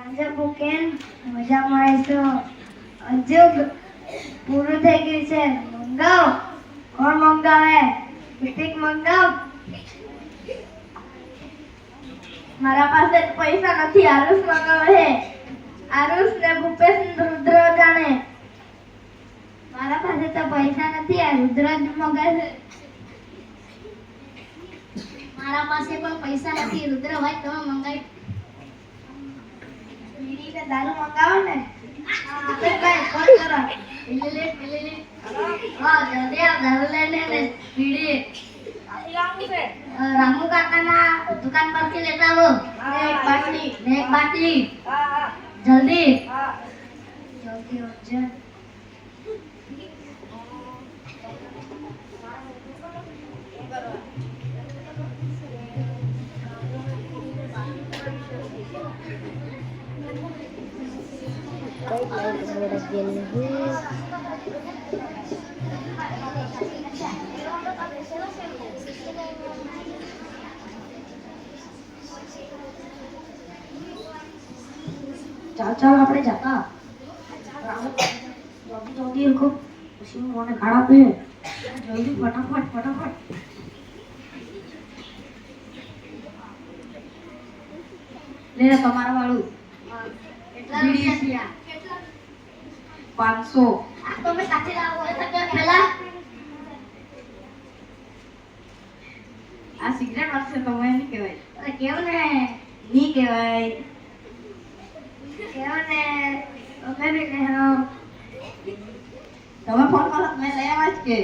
સાંજે બુકેન મજામાં આવીશો. અજુગ પૂરું થઈ ગયું છે. મંગાવ. કોણ મંગાવે? ટિકિટ મંગાવ. મારા પાસે પૈસા નથી. આરુષ મંગાવે છે. આરુષ ને ભૂપેશ રુદ્ર જાણે. મારા પાસે તો પૈસા નથી. આ રુદ્ર જ મંગાવે છે. મારા પાસે પણ પૈસા નથી. રુદ્ર ભાઈ તમે મંગાવી બીડી ને દારૂ મંગાવો ને. આપણે ભાઈ ફોન કરો. મિલી હા જલ્દી આ દારૂ લઈને ને બીડી રામુ કાકાના દુકાન પરથી લેતા આવો. એક બાટલી જલ્દી જલ્દી આવજો. ચાલ આપણે જતા જલ્દી રખો પછી મને ખાડા પે જલ્દી ફટાફટ લે તમારા વાળું કેટલા રૂપિયા થયા? 500 આ તો મેં કાચી લાવો હોય તો કે પહેલા આ સિગરેટ વાળશે તો મને નહીં કહેવાય. અરે કેમ ને નહીં કહેવાય. કેવો ને અમે બી કહેવો. તમે ફોન કરો મેં લઈ આવ્યા જ કે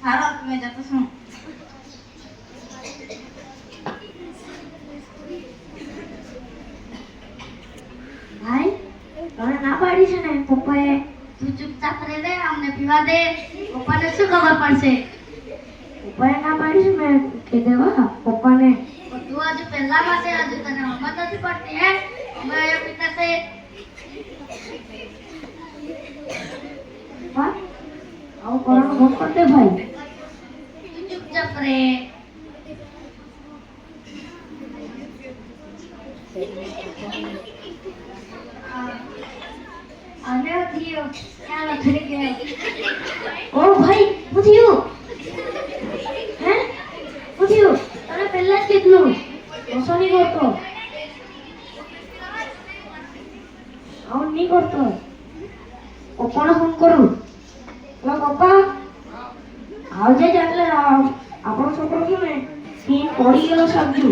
સારો તમે જતો શું ભાઈ તને ના પાડી છે ને પપ્પાએ. તું ચૂપચાપ રહી દે અમને પીવા દે. પપ્પાને શું ખબર પડશે? પપ્પાએ ના પાડી છે. મેં કહી દેવા પપ્પાને. તું હજુ પહેલા પાસે હજુ તને સમજ નથી પડતી હે? અમે અહીંયા પીતા છે. પપ્પા આવું કરવાનું બંધ કરી દે ભાઈ. તું ચૂપચાપ રહે. અને થયો ચાલો ફરી ગયો. ઓ ભાઈ શું થયું? હે શું થયું? તને પહેલા જ કીધું. ઓછો નહીં કરતો. આવું નહીં કરતો. પપ્પાને ફોન કરું. લો પપ્પા આવજે જ એટલે આપણો છોકરો છે ને પીન પડી ગયેલો સમજુ.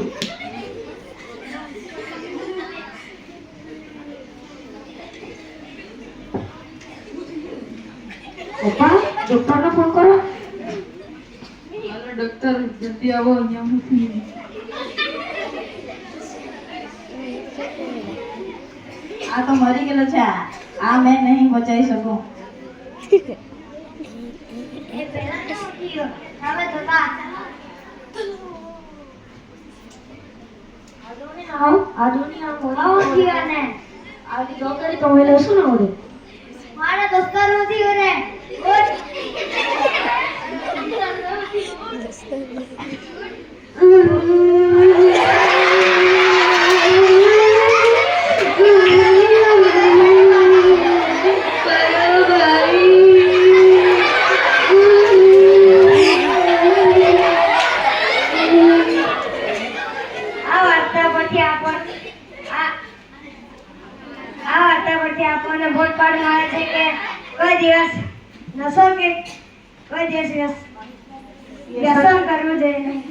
પપ્પા ડોક્ટરને ફોન કરો. હાલો ડોક્ટર જલ્દી આવો અહીંયા હું છું. આ તો મરી ગયેલો છે. આ મેં નહીં બચાવી શકું. એ પહેલા તો થયો. હવે તો તા આધુનિક બોલાવો થયો ને. આવડી ડોક્ટરી તો મેં લેશું ને ઓરે મારા દોસ્તાર થયો ને. આ વાર્તા પરથી આપણને બોધ પાડવામાં આવે છે કે કોઈ દિવસ નશો કે કોઈ દિવસ વ્યસન કરવું જોઈએ નહીં.